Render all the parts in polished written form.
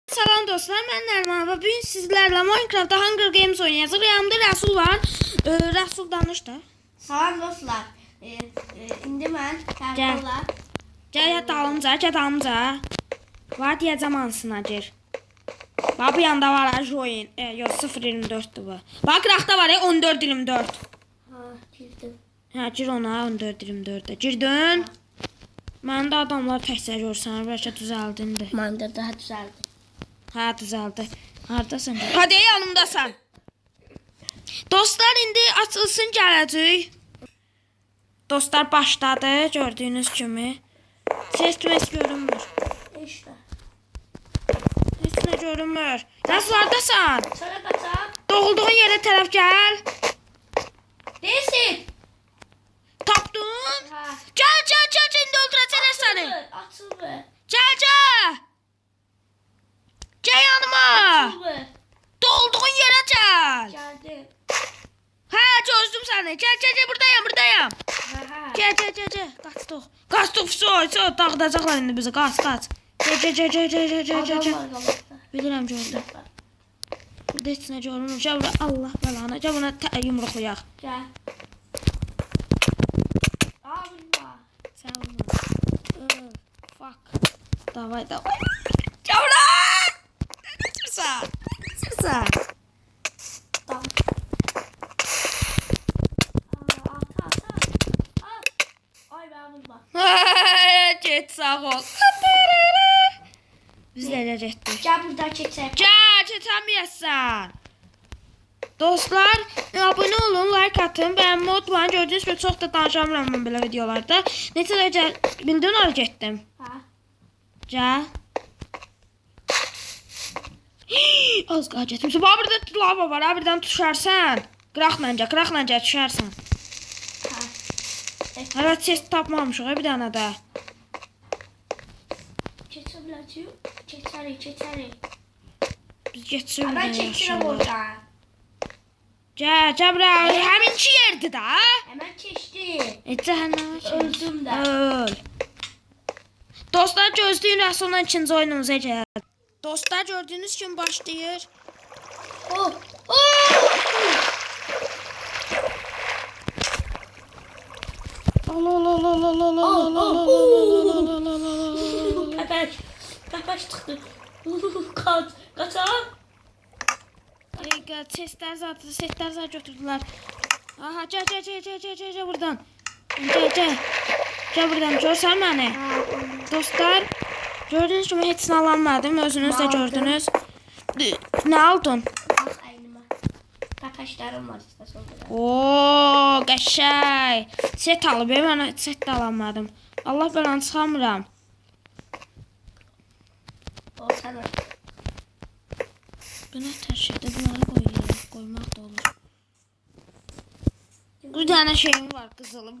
Salam dostlar, mən Nərman və bugün sizlərlə Minecraftda Hunger Games oynayacağıq. Yanımda Rəsul var. Rəsul danış da. Salam dostlar. İndi mən Tərbilə. Gəl dalımca. Var deyəcəm hansına gir. Bax bu yanda var join. Yox 0.24'dür bu. Bax qıraqda var 14.24. Ha, girdim. Hə, gir ona 14.24'də. Girdin. Məndə adamlar təkcə görsən, bəlkə düzəldindi. Məndə daha düzəldi. Hə, düzəldi. Hardasan? Hadi yanımdasan. Dostlar indi açılsın gələcək. Dostlar başladı gördüyünüz kimi. Ses görünmür. İşte. Heç nə görünmür. Rəsul hardasan? Sana qaçaq. Doğulduğun yerə tərəf gəl. Deyilsin. Tapdın? Ha. Gəl, indi öldürəcəklər səni. Açıldı. Gəl. Gəl yanıma. Açıldı. Doğulduğun yerə gəl. Gəldim. Hə, gözlüm səni. Gəl, buradayam. Ha. Gəl. Qaçdıq, soy, dağıdacaqlar indi bizi. Qaç. Gəl. Adam var qabaqda. Bilirəm, gördüm. Burada heç nə görünmür. Gəl bura, Allah bəlanı. Gəl buna yumruqlayaq. Gəl. Abi var. Sən olma. Fuck. Davay. Gəl bura. Nə qaçırsan? Tamam. Ay ben vurma. Get sağ ol. Biz nereye getdik? Gel buradan keçək. Gəl, keçəməyəsən. Dostlar, abunə olun, like atın. Bəyəm mod var, gördüyünüz gibi çox da danışamıram mən belə videolarda. Necə də gəl, bildin oraya getdim. Ha. Gəl. Az qala getmişim. Bax, burada lava var, birdən düşərsən. Qıraqla gəl, düşərsən. Ha. Hələ chest tapmamışıq, bir dənə də. Keçərik. Biz geçiyoruz. Ben keçirəm oradan. Gəl bura. Həminki yerdir də. Hemen keçdi. Cəhənnəmə keçdi. Öldüm də. Öl. Dostlar gözləyin, Rəsul'la ikinci oyunumuza gəl. Dostlar gördüyünüz kimi başlayır. Oh. Köpək çıxdı. Qaçaq. Sesler zaten götürdüler. Aha gəl buradan. Gəl buradan, görsən məni? Dostlar, gördüyünüz kimi heç nə alamadım, özünüz də gördünüz. Nə aldın? Bax əynimə. Qaqaşlarım var istəsən. Oo, qəşəng. Set alıb, mən set də alamadım. Allah belanı çıxamıram. O sana. Bu nə təşkildə bunları qoymaq da olur. Bir dənə şeyim var, qızılım.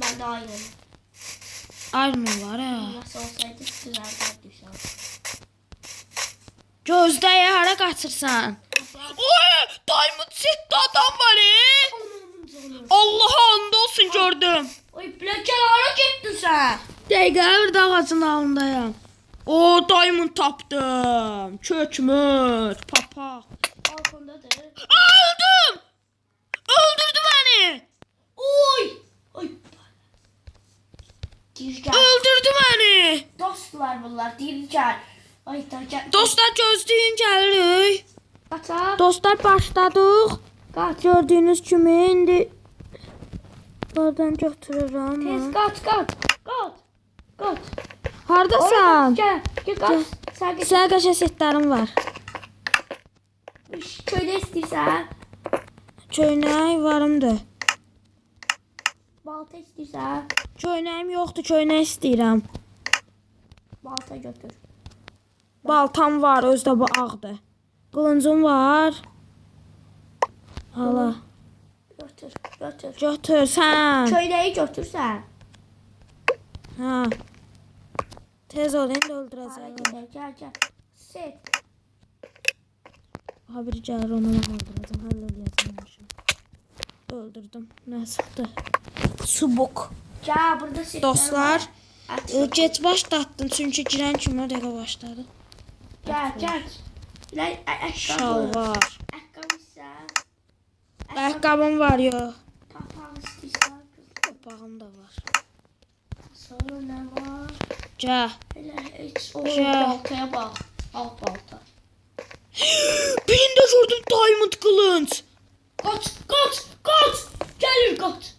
Ben de aynı. Armor var ha. Nasıl olsaydı düzəldirdi şu an. Gözdə ya, hara qaçırsan? Oy, diamond setdə adam var Allaha and olsun gördüm. Oy, plakəlara getdin sən. Dəqiqə, bir ağacın altındayım. O, diamond tapdım. Kökmür, papaq. Balkondadır. Öldüm. Öldürdü beni. Oy. Dirgən. Öldürdü beni. Dostlar bunlar, dirgən. Ay, dirgən. Dostlar gözləyin gəlirik. Qaçaq. Dostlar başladıq. Qaç. Gördüyünüz kimi indi buradan götürürəm. Tez qaç. Hardasan? Gel qaç. Sən qaç. Sənə qəşəng setlərim var. Köydə istəyirsən. Köynək varımdır. Balta istəyirsən. Köynəyim yoxdur, köynək istəyirəm. Balta götür. Baltam var, özdə bu ağdır. Qılıncım var. Hala. Götür. Götür sən. Köynəyi götürsən. Hə. Tez ol, indi öldürəcəm. Gəl. Set. Ha biri gəlir, onu öldürəcəm. Həll eləyəcəm. Öldürdüm. Nə çıxdı? Subuk. Gəl, burada set. Dostlar, geç başlatdın çünki girən kimi o dəqiqə başladı. Gel. Lan ayakkabı. Şalvar. Ayakkabıysa. Ayakkabım var yo. Papağan istiyorsan. Papağım da var. Sonra ne var? Ca. Hele hiç o Şey. baltaya bak. Al balta. Birinde gördüm diamond kılınç. Kaç. Gelir kaç.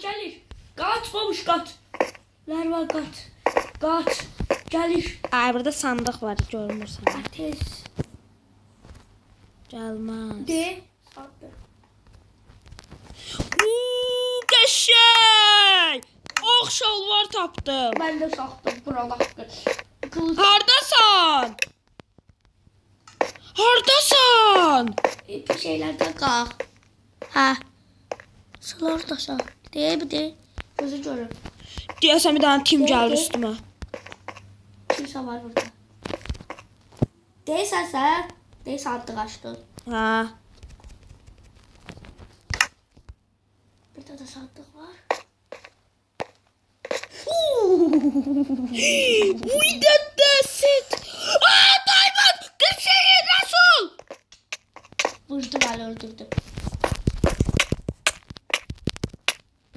Gelir. Kaç babuş kaç. Ver var kaç. Gelir. Ay burada sandık var görmürsən. Ateş. Gəlməz. De. Sandık. Qəşəng! Ağ şalvar tapdım. Ben de sattım buralar. Kılıç. Hardasan? Hardasan? Bir şeylerden kalk. Ha. Sular da sağ. Değil mi de? Gözü görür. Deyəsən bir dənə tim gəlir Nerede? üstümə. Kimse var burada. Değilsen sen. Değil sandık açtın. Hə. Bir tane sandık var. Uy dədəsit. Aa diamond! Qəşəng Rasul! Vurdu ben öldürdüm.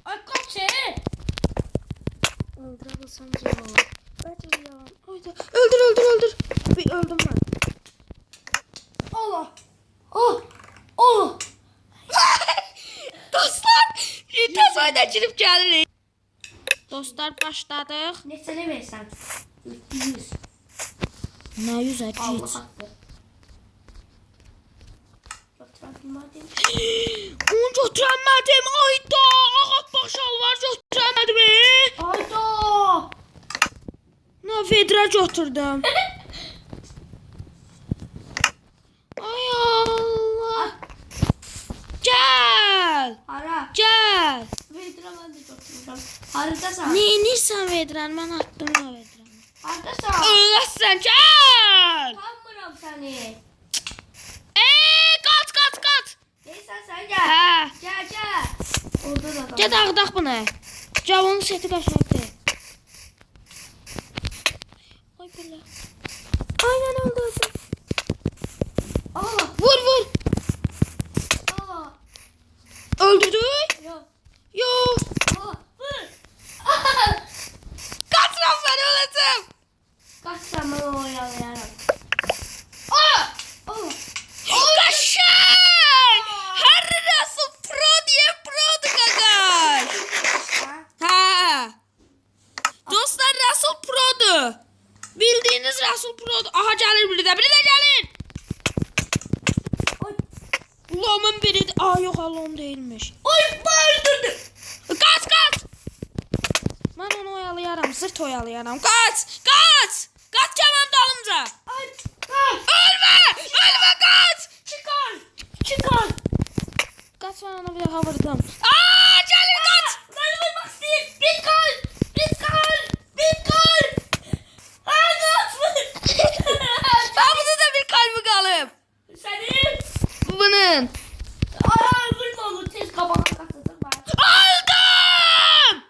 Ay kaç. Öldürə bilsəm yalan. Bəlkə yalan. Hayda. Öldür. Bir öldüm mən. Allah. Oh. Dostlar, tez oyuna girib gəlirik. Dostlar başladıq. Nesine versen? 100. Nə 100 git. Allah hakkı. Götürebilmedim. Onu götürəmədim. Ayda, ağappaq şalvar götürəmədim. Hayda. Nə vedrə götürdüm. Ay Allah. Gəl. Hara. Gəl. Vedra ben de götüreceğim. Haridəsən. Nə edirsən vedrən? Mən atdım o vedrəni. Haridəsən. Öləsən, gəl. Tanmıram seni. Qaç. Neysen sen gel. Hə. Gel. Orada da adam. Gəl dağıdaq bunu. Cavanın seti qəşəngdir. Ay belə. Aynen öldürsün. Allah. Vur. Allah. Öldürdük. Yok. Yok. Allah. Vur. Qaçıram mən öləcəm. Kaç sen bana oyalayarım. Allah. Qəşəng. Hər Russell Pro diye produr qaqaş. Hə. Dostlar Russell Pro'dur. Bildiğiniz Russell Pro'dur. Aha gəlir biri də gəlir. Oy. Lom'un biri. Aa yok Lom değilmiş. Oy ben öldürdüm. Kaç. Ben onu oyalayaram. Sırt oyalayaram. Kaç. Kaç Kemal dalımca. Ay. Kaç. Ölme kaç. Çıkar. Kaç ben ona bir daha vurdum. Aa gelir kaç. Ben vurmak isteyeyim. Bir kal. Aa kaçma. Aa burada da bir kalbi kalıp. Senin. Bunun. Aa vurma onu. Tez kabana katıldım ben. Aldım.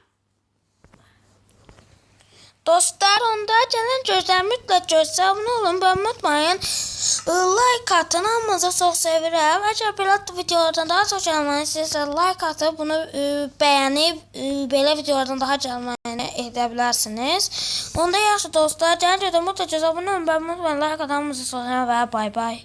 Dostlar onda gələn gözlər mütləq gözlə abunə olun və unutmayın like atın, hamınızı çox sevirəm. Əgər belə videolardan daha çox gəlməni istəyirsə like atıb bunu bəyənib belə videolardan daha gəlməni edə bilərsiniz. Onda yaxşı dostlar, gəlin mütləq abunə olun və unutmayın like atın, hamınızı çox sevirəm və bay bay.